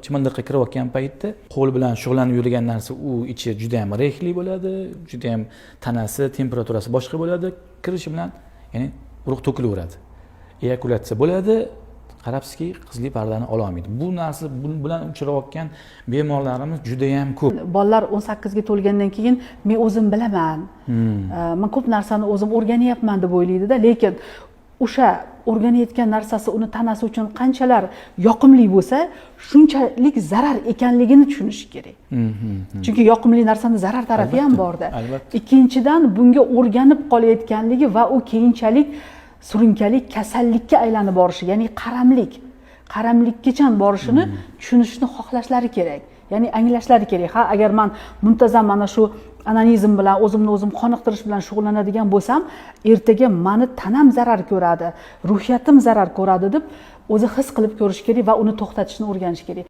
chimandiqqa kirayotgan paytda qo'l bilan shug'ullanib yurgan narsa u ichi juda ham rexli bo'ladi, juda ham tanasi, temperaturasi boshqa bo'ladi. Kirishi bilan ya'ni urug' to'kilaveradi. Eyakulyatsiya bo'ladi. Qarabsizki, qizli pardani ola olmaydi. Bu narsa bilan uchrayotgan bemorlarimiz juda ham ko'p. Bolalar 18 ga to'lgandan keyin men o'zim bilaman. Men ko'p narsani o'zim o'rganyapman deb o'ylaydi-da, lekin o'sha o'rganayotgan narsasi uni tanasi uchun qanchalar yoqimli bo'lsa, shunchalik zarar ekanligini tushunishi kerak. Chunki yoqimli narsani zarar tarafi ham bor-da. Ikkinchidan, bunga o'rganib qolayotganligi va u keyinchalik surunkali kasallikka aylanib borishi, ya'ni qaramlikkacha borishini tushunishni xohlashlari kerak. Ya'ni anglashlari kerak. Ha, agar men muntazam mana shu anonizm bilan o'zimni o'zim qoniqtirish bilan shug'ullanadigan bo'lsam, ertaga meni tanam zarar ko'radi, ruhiyatim zarar ko'radi deb o'zi his qilib ko'rish kerak va uni to'xtatishni o'rganish kerak.